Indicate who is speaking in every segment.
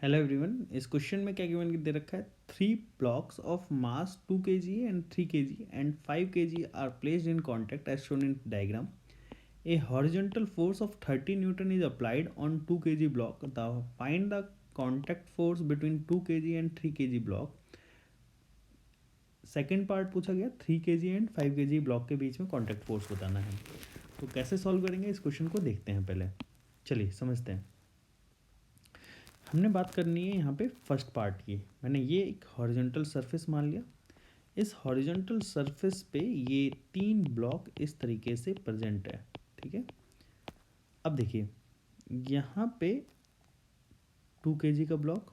Speaker 1: Hello everyone. इस question में क्या गिवन दे रखा है, 3 blocks of mass 2 kg and 3 kg and 5 kg are placed in contact as shown in diagram. A horizontal force of 30 newton is applied on 2 kg block. Find the contact force between 2 kg and 3 kg block. Second part पूछा गया 3 kg and 5 kg block के बीच में contact force बताना है. तो कैसे solve करेंगे इस क्वेश्चन को देखते हैं. पहले चलिए समझते हैं. हमने बात करनी है यहाँ पे फर्स्ट पार्ट की. मैंने ये एक हॉरिजॉन्टल सरफेस मान लिया. इस हॉरिजॉन्टल सरफेस पे ये 3 ब्लॉक इस तरीके से प्रेजेंट है. ठीक है. अब देखिए यहाँ पे 2 kg का ब्लॉक,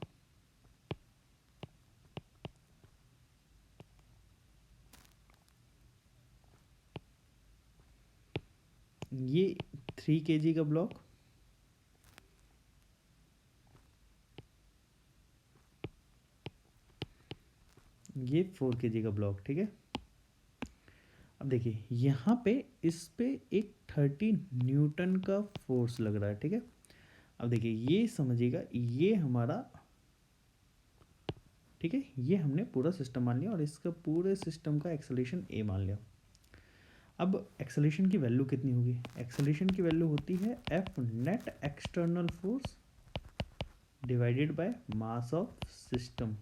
Speaker 1: ये 3 kg का ब्लॉक, ये 4 kg का ब्लॉक. ठीक है. अब देखिए यहाँ पे इस पे एक 30 न्यूटन का फोर्स लग रहा है. ठीक है. अब देखिए ये समझिएगा, ये हमारा, ठीक है, ये हमने पूरा सिस्टम मान लिया और इसका पूरे सिस्टम का एक्सेलरेशन ए मान लिया. अब एक्सेलरेशन की वैल्यू कितनी होगी? एक्सेलरेशन की वैल्यू होती है F net external force divided by mass of system.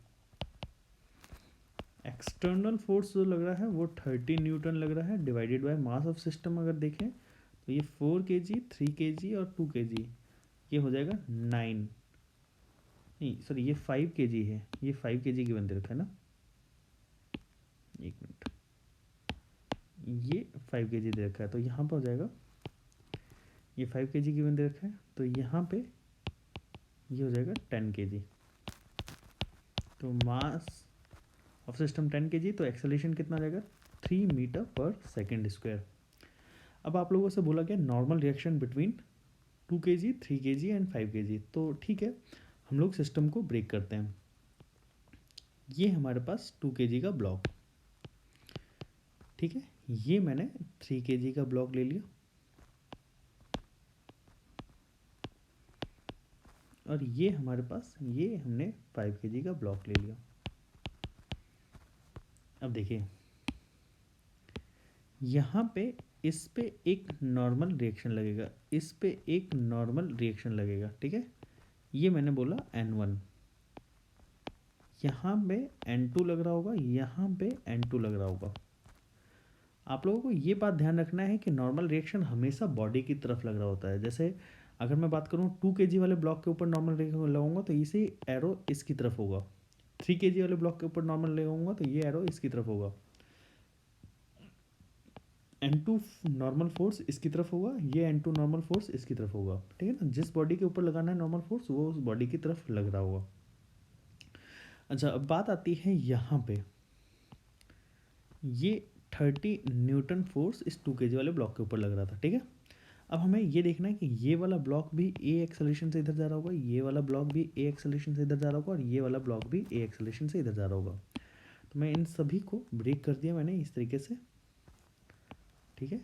Speaker 1: External force जो लग रहा है वो 30 न्यूटन लग रहा है, divided by mass of system. अगर देखें तो ये 4 kg, 3 kg और 2 kg, ये हो जाएगा 9, नहीं सॉरी ये 5 kg है. ये 5 kg की बन रखा है ना, एक मिनट, ये 5 kg दे रखा है तो यहाँ पर हो जाएगा, ये 5 kg की बन रखा है तो यहाँ पे ये हो जाएगा 10 kg. तो मास ऑफ सिस्टम 10 kg, तो एक्सेलरेशन कितना आ जाएगा 3 मीटर पर सेकेंड स्क्वायर. अब आप लोगों से बोला गया normal reaction between 2 kg, 3 kg and 5 kg. तो ठीक है, हम लोग सिस्टम को ब्रेक करते हैं. ये हमारे पास 2 kg का ब्लॉक, ठीक है, ये मैंने 3 kg का ब्लॉक ले लिया और ये हमारे पास, ये हमने 5 kg का ब्लॉक ले लिया. अब देखिए यहाँ पे इस पे एक नॉर्मल रिएक्शन लगेगा, इस पे एक नॉर्मल रिएक्शन लगेगा. ठीक है. ये मैंने बोला N1, यहाँ पे N2 लग रहा होगा, यहाँ पे N2 लग रहा होगा. आप लोगों को ये बात ध्यान रखना है कि नॉर्मल रिएक्शन हमेशा बॉडी की तरफ लग रहा होता है. जैसे अगर मैं बात करूँ 2 kg वाले ब्लॉक के ऊपर नॉर्मल रिएक्शन लगाऊंगा तो इसे एरो इसकी तरफ होगा. 3 kg वाले ब्लॉक के ऊपर नॉर्मल लगाऊंगा तो ये एरो इसकी तरफ होगा. N2 नॉर्मल फोर्स इसकी तरफ होगा, ये N2 नॉर्मल फोर्स इसकी तरफ होगा. ठीक है ना. जिस बॉडी के ऊपर लगाना है नॉर्मल फोर्स वो उस बॉडी की तरफ लग रहा होगा. अच्छा, अब बात आती है यहाँ पे, ये 30 न्यूटन फोर्स इस 2 kg वाले ब्लॉक के ऊपर लग रहा था. ठीक है. अब हमें ये देखना है कि ये वाला ब्लॉक भी ए एक्सेलरेशन से इधर जा रहा होगा, ये वाला ब्लॉक भी ए एक्सेलरेशन से इधर जा रहा होगा और ये वाला ब्लॉक भी ए एक्सेलरेशन से इधर जा रहा होगा. तो मैं इन सभी को ब्रेक कर दिया मैंने इस तरीके से. ठीक है,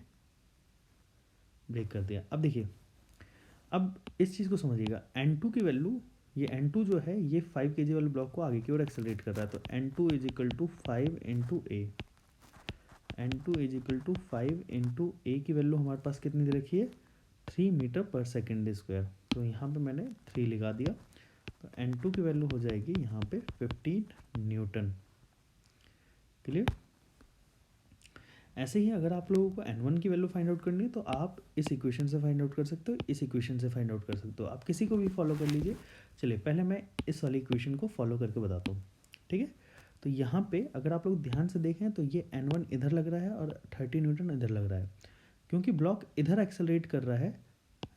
Speaker 1: ब्रेक कर दिया. अब देखिए, अब इस चीज़ को समझिएगा, N2 की वैल्यू, ये N2 जो है ये 5 kg वाले ब्लॉक को आगे की ओर एक्सेलरेट कर रहा है. तो N2 is equal to 5 into A. N2 is equal to 5 into A की वैल्यू हमारे पास कितनी दे रखी है 3 मीटर पर सेकेंड स्क्वायर. तो यहाँ पे मैंने 3 लगा दिया. तो N2 की वैल्यू हो जाएगी यहाँ पे 15 न्यूटन. क्लियर. ऐसे ही अगर आप लोगों को N1 की वैल्यू फाइंड आउट करनी है तो आप इस इक्वेशन से फाइंड आउट कर सकते हो, इस इक्वेशन से फाइंड आउट कर सकते हो, आप किसी को भी फॉलो कर लीजिए. चलिए पहले मैं इस वाली इक्वेशन को फॉलो करके बताता हूँ. ठीक है. तो यहाँ पे अगर आप लोग ध्यान से देखें तो ये N1 इधर लग रहा है और 30 न्यूटन इधर लग रहा है. क्योंकि ब्लॉक इधर एक्सेलरेट कर रहा है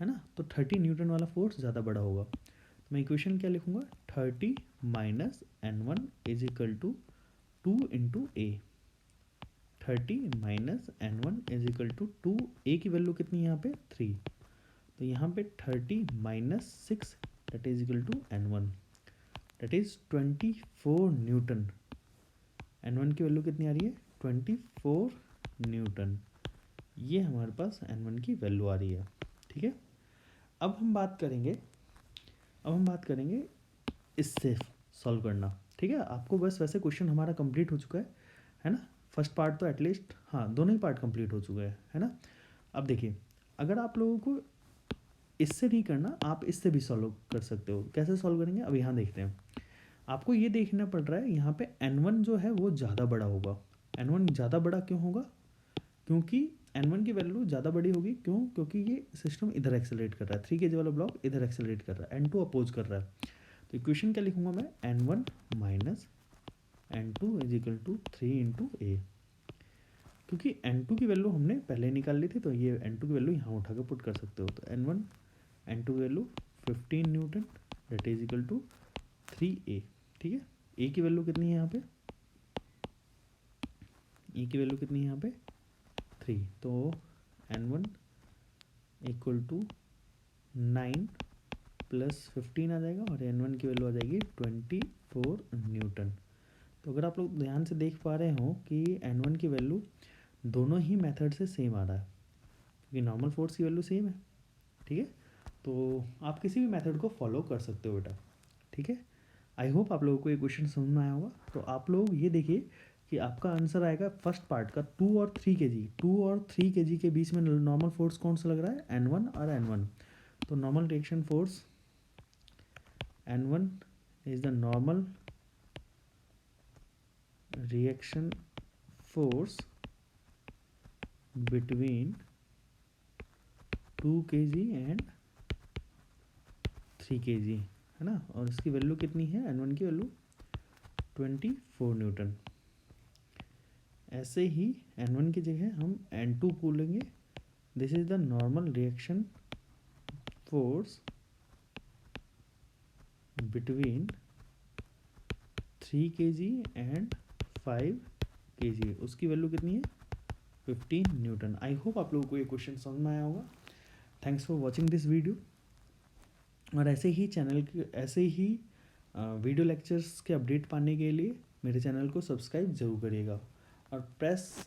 Speaker 1: ना, तो 30 न्यूटन वाला फोर्स ज़्यादा बड़ा होगा. तो मैं इक्वेशन क्या लिखूँगा, 30 minus N1 is equal to 2 into a. 30 minus N1 is equal to 2, a की वैल्यू कितनी है यहाँ पे 3. तो यहाँ पे 30 minus 6 that is equal to N1, that is 24 newton. N1 की वैल्यू कितनी आ रही है 24 न्यूटन. ये हमारे पास N1 की वैल्यू आ रही है. ठीक है. अब हम बात करेंगे इससे सॉल्व करना। ठीक है, आपको बस वैसे क्वेश्चन हमारा कंप्लीट हो चुका है ना। फर्स्ट पार्ट तो एटलीस्ट, हाँ दोनों ही पार्ट कंप्लीट हो चुके हैं, है ना। अब देखिए, अगर आप लोगों को इससे नहीं करना, आप इससे भी सॉल्व कर सकते हो। कैसे सॉल्व करेंगे, अब यहाँ देखते हैं। आपको ये देखना पड़ रहा है यहाँ पे n1 जो है वो ज़्यादा बड़ा होगा। n1 ज़्यादा बड़ा क्यों होगा, क्योंकि n1 की वैल्यू ज़्यादा बड़ी होगी। क्यों, क्योंकि ये सिस्टम इधर एक्सेलरेट कर रहा है, 3 kg वाला ब्लॉक इधर एक्सेलरेट कर रहा है, n2 अपोज कर रहा है। तो इक्वेशन क्या लिखूंगा मैं, n1 minus n2 is equal to 3 into A. क्योंकि n2 की वैल्यू हमने पहले निकाल ली थी, तो ये n2 की वैल्यू यहाँ उठा के पुट कर सकते हो। तो n1 n2 की value 15 newton that is equal to 3a। ठीक है, ए की वैल्यू कितनी है यहाँ पे, ए की वैल्यू कितनी है यहाँ पे 3। तो n1 इक्वल टू 9 प्लस 15 आ जाएगा, और n1 की वैल्यू आ जाएगी 24 न्यूटन। तो अगर आप लोग ध्यान से देख पा रहे हो कि n1 की वैल्यू दोनों ही मेथड से सेम आ रहा है, क्योंकि नॉर्मल फोर्स की वैल्यू सेम है। ठीक है, तो आप किसी भी मेथड को फॉलो कर सकते हो बेटा। ठीक है, आई होप आप लोगों को ये क्वेश्चन समझ में आया होगा। तो आप लोग ये देखिए कि आपका आंसर आएगा फर्स्ट पार्ट का 2 और 3 kg। 2 और 3 kg के बीच में नॉर्मल फोर्स कौन सा लग रहा है, n1 और n1। तो normal reaction force n1 is the normal reaction force between 2 kg and 3 kg, है ना। और इसकी वैल्यू कितनी है, n1 की वैल्यू 24 न्यूटन। ऐसे ही n1 की जगह हम n2 बोलेंगे, this is the normal reaction force between 3 kg and 5 kg। उसकी वैल्यू कितनी है, 15 न्यूटन। आई होप आप लोगों को ये क्वेश्चन समझ में आया होगा। Thanks for watching this video. और ऐसे ही चैनल के, ऐसे ही वीडियो लेक्चर्स के अपडेट पाने के लिए मेरे चैनल को सब्सक्राइब ज़रूर करिएगा, और प्रेस